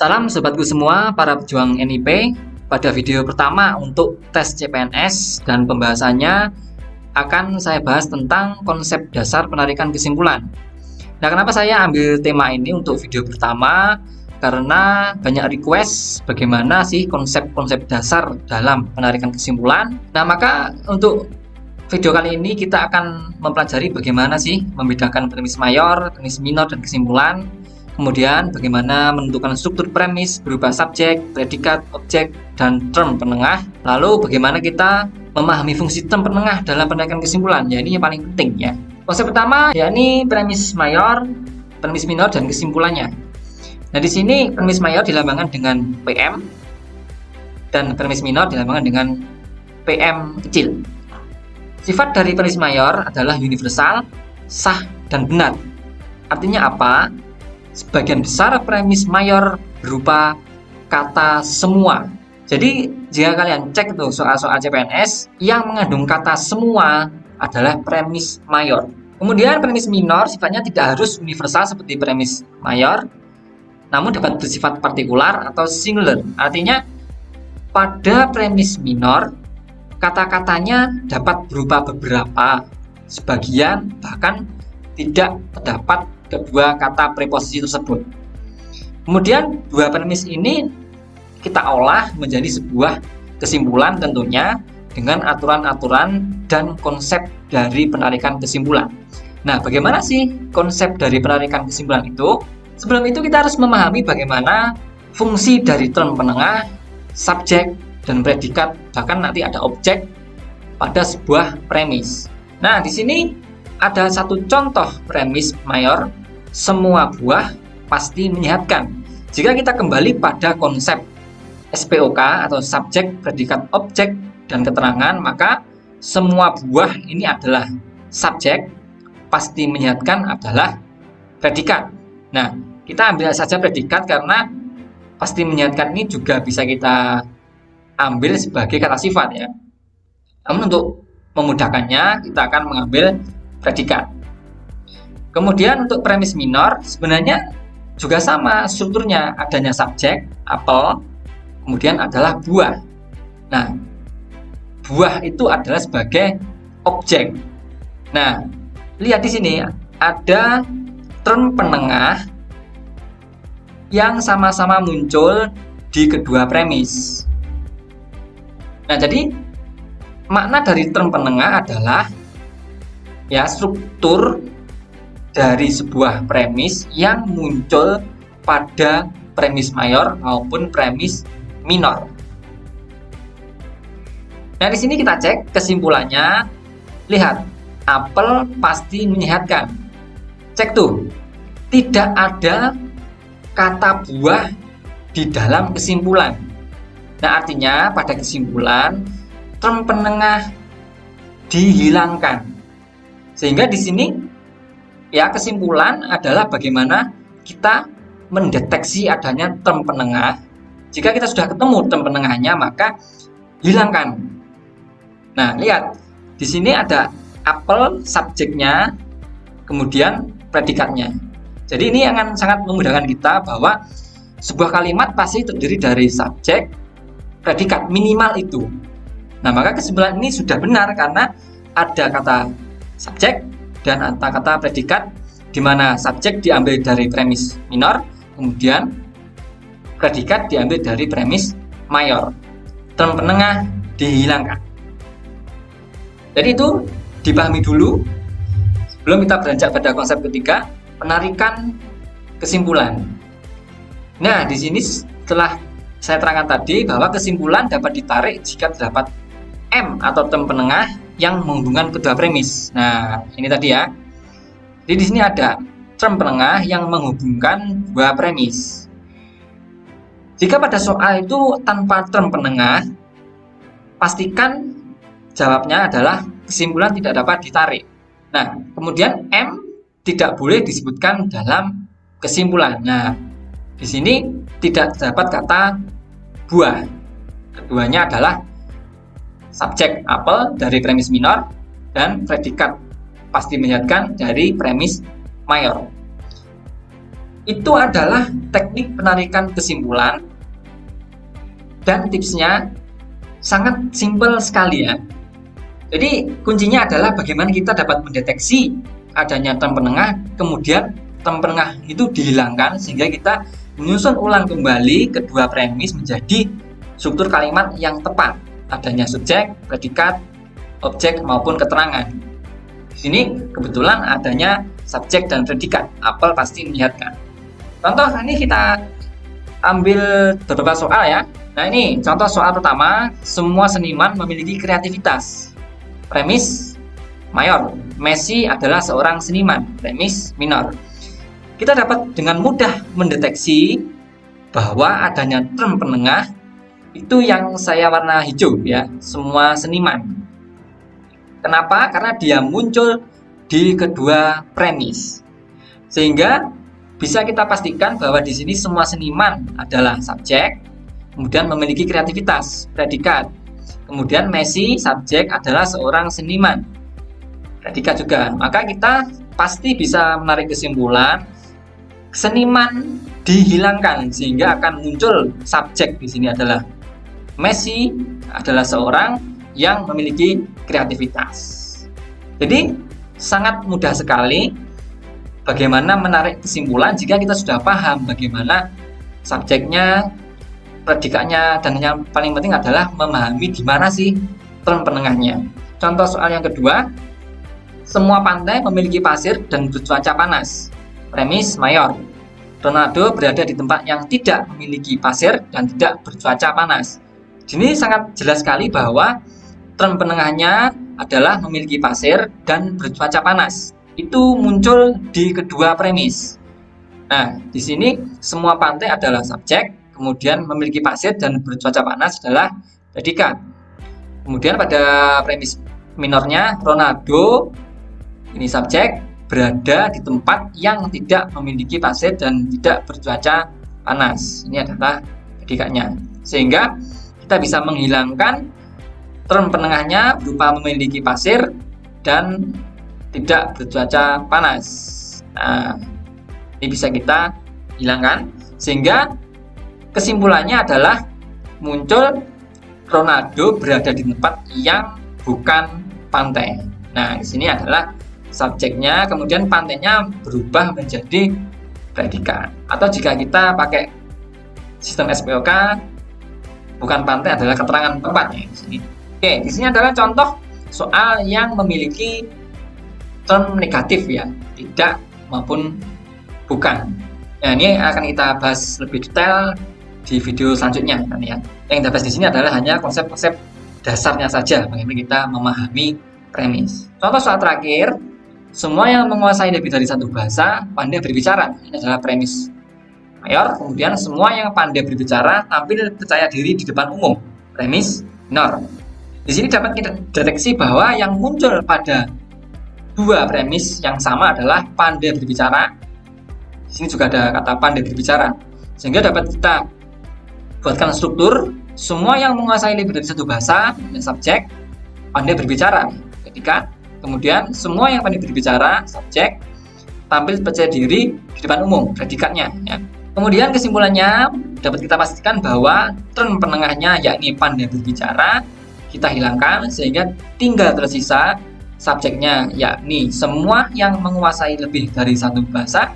Salam sobatku semua, para pejuang NIP. Pada video pertama untuk tes CPNS dan pembahasannya akan saya bahas tentang konsep dasar penarikan kesimpulan. Nah, kenapa saya ambil tema ini untuk video pertama? Karena banyak request bagaimana sih konsep-konsep dasar dalam penarikan kesimpulan. Nah, maka untuk video kali ini kita akan mempelajari bagaimana sih membedakan premis mayor, premis minor, dan kesimpulan. Kemudian bagaimana menentukan struktur premis berupa subjek, predikat, objek, dan term penengah. Lalu bagaimana kita memahami fungsi term penengah dalam penarikan kesimpulan. Ya, ini yang paling penting ya. Konsep pertama yakni premis mayor, premis minor, dan kesimpulannya. Nah, di sini premis mayor dilambangkan dengan PM dan premis minor dilambangkan dengan PM kecil. Sifat dari premis mayor adalah universal, sah, dan benar. Artinya apa? Sebagian besar premis mayor berupa kata semua. Jadi jika kalian cek tuh soal-soal CPNS yang mengandung kata semua adalah premis mayor. Kemudian premis minor sifatnya tidak harus universal seperti premis mayor, namun dapat bersifat partikular atau singular. Artinya pada premis minor kata-katanya dapat berupa beberapa, sebagian, bahkan tidak terdapat kedua kata preposisi tersebut. Kemudian dua premis ini kita olah menjadi sebuah kesimpulan tentunya dengan aturan-aturan dan konsep dari penarikan kesimpulan. Nah, bagaimana sih konsep dari penarikan kesimpulan itu? Sebelum itu kita harus memahami bagaimana fungsi dari term penengah, subjek, dan predikat, bahkan nanti ada objek pada sebuah premis. Nah, di sini ada satu contoh premis mayor, semua buah pasti menyehatkan. Jika kita kembali pada konsep SPOK atau subjek, predikat, objek, dan keterangan, maka semua buah ini adalah subjek, pasti menyehatkan adalah predikat. Nah, kita ambil saja predikat karena pasti menyehatkan ini juga bisa kita ambil sebagai kata sifat ya. Namun untuk memudahkannya kita akan mengambil predikat. Kemudian untuk premis minor sebenarnya juga sama strukturnya, adanya subjek, apel, kemudian adalah buah. Nah, buah itu adalah sebagai objek. Nah, lihat di sini ada term penengah yang sama-sama muncul di kedua premis. Nah, jadi makna dari term penengah adalah ya struktur dari sebuah premis yang muncul pada premis mayor maupun premis minor. Nah, di sini kita cek kesimpulannya. Lihat, apel pasti menyehatkan. Cek tuh, tidak ada kata buah di dalam kesimpulan. Nah, artinya pada kesimpulan term penengah dihilangkan. Sehingga di sini ya kesimpulan adalah bagaimana kita mendeteksi adanya term penengah. Jika kita sudah ketemu term penengahnya, maka hilangkan. Nah, lihat di sini ada apel subjeknya, kemudian predikatnya. Jadi ini akan sangat memudahkan kita bahwa sebuah kalimat pasti terdiri dari subjek, predikat minimal itu. Nah, maka kesimpulan ini sudah benar karena ada kata subjek dan kata predikat, di mana subjek diambil dari premis minor, kemudian predikat diambil dari premis mayor. Term penengah dihilangkan. Jadi itu dipahami dulu sebelum kita beranjak pada konsep ketiga, penarikan kesimpulan. Nah, di sini setelah saya terangkan tadi bahwa kesimpulan dapat ditarik jika terdapat M atau term penengah yang menghubungkan kedua premis. Nah, ini tadi ya. Jadi di sini ada term penengah yang menghubungkan dua premis. Jika pada soal itu tanpa term penengah, pastikan jawabnya adalah kesimpulan tidak dapat ditarik. Nah, kemudian M tidak boleh disebutkan dalam kesimpulan. Nah, di sini tidak terdapat kata buah. Keduanya adalah subjek apel dari premis minor dan predikat pasti menyehatkan dari premis mayor. Itu adalah teknik penarikan kesimpulan, dan tipsnya sangat simpel sekali ya. Jadi kuncinya adalah bagaimana kita dapat mendeteksi adanya term penengah, kemudian term penengah itu dihilangkan sehingga kita menyusun ulang kembali kedua premis menjadi struktur kalimat yang tepat, adanya subjek, predikat, objek maupun keterangan. Di sini kebetulan adanya subjek dan predikat, apel pasti menyehatkan. Contoh ini kita ambil beberapa soal ya. Nah ini contoh soal pertama, semua seniman memiliki kreativitas. Premis mayor, Messi adalah seorang seniman. Premis minor. Kita dapat dengan mudah mendeteksi bahwa adanya term penengah itu yang saya warna hijau ya, semua seniman. Kenapa? Karena dia muncul di kedua premis. Sehingga bisa kita pastikan bahwa di sini semua seniman adalah subjek, kemudian memiliki kreativitas, predikat. Kemudian Messi, subjek, adalah seorang seniman, predikat juga. Maka kita pasti bisa menarik kesimpulan seniman dihilangkan sehingga akan muncul subjek di sini adalah Messi adalah seorang yang memiliki kreativitas. Jadi sangat mudah sekali bagaimana menarik kesimpulan jika kita sudah paham bagaimana subjeknya, predikatnya, dan yang paling penting adalah memahami di mana sih term penengahnya. Contoh soal yang kedua, semua pantai memiliki pasir dan bercuaca panas. Premis mayor, Ronaldo berada di tempat yang tidak memiliki pasir dan tidak bercuaca panas. Ini sangat jelas sekali bahwa term penengahnya adalah memiliki pasir dan bercuaca panas. Itu muncul di kedua premis. Nah, di sini semua pantai adalah subjek, kemudian memiliki pasir dan bercuaca panas adalah predikat. Kemudian pada premis minornya, Ronaldo ini subjek berada di tempat yang tidak memiliki pasir dan tidak bercuaca panas. Ini adalah predikatnya. Sehingga kita bisa menghilangkan term penengahnya berupa memiliki pasir dan tidak bercuaca panas. Nah, ini bisa kita hilangkan sehingga kesimpulannya adalah muncul Ronaldo berada di tempat yang bukan pantai. Nah, di sini adalah subjeknya, kemudian pantainya berubah menjadi predikat. Atau jika kita pakai sistem SPOK, bukan pantai adalah keterangan tempatnya di sini. Oke, di sini adalah contoh soal yang memiliki term negatif ya, tidak maupun bukan. Nah, ini akan kita bahas lebih detail di video selanjutnya nanti ya. Yang kita bahas di sini adalah hanya konsep-konsep dasarnya saja, bagaimana kita memahami premis. Contoh soal terakhir, semua yang menguasai lebih dari satu bahasa pandai berbicara. Ini adalah premis mayor. Kemudian semua yang pandai berbicara tampil percaya diri di depan umum. Premis minor. Di sini dapat kita deteksi bahwa yang muncul pada dua premis yang sama adalah pandai berbicara. Di sini juga ada kata pandai berbicara. Sehingga dapat kita buatkan struktur semua yang menguasai lebih dari satu bahasa, subjek, pandai berbicara, ketika kemudian semua yang pandai berbicara, subjek, tampil percaya diri di depan umum, predikatnya ya. Kemudian kesimpulannya dapat kita pastikan bahwa term penengahnya yakni pandai berbicara kita hilangkan sehingga tinggal tersisa subjeknya yakni semua yang menguasai lebih dari satu bahasa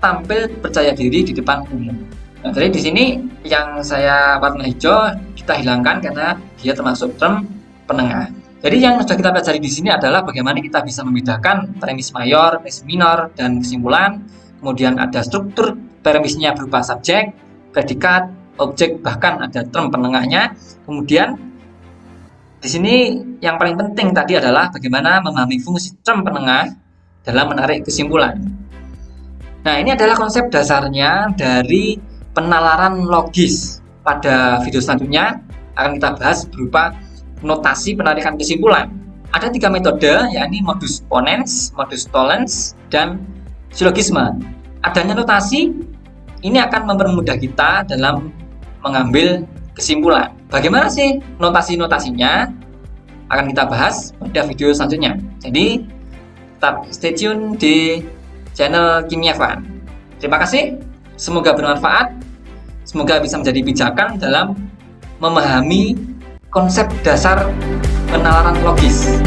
tampil percaya diri di depan umum. Nah, jadi di sini yang saya warna hijau kita hilangkan karena dia termasuk term penengah. Jadi yang sudah kita pelajari di sini adalah bagaimana kita bisa membedakan premis mayor, premis minor, dan kesimpulan. Kemudian ada struktur premisnya berupa subjek, predikat, objek, bahkan ada term penengahnya. Kemudian di sini yang paling penting tadi adalah bagaimana memahami fungsi term penengah dalam menarik kesimpulan. Nah, ini adalah konsep dasarnya dari penalaran logis. Pada video selanjutnya akan kita bahas berupa notasi penarikan kesimpulan. Ada 3 metode, yakni modus ponens, modus tollens, dan silogisme. Adanya notasi ini akan mempermudah kita dalam mengambil kesimpulan. Bagaimana sih notasi-notasinya? Akan kita bahas pada video selanjutnya. Jadi tetap stay tune di channel Kimia Fun. Terima kasih, semoga bermanfaat, semoga bisa menjadi pijakan dalam memahami konsep dasar penalaran logis.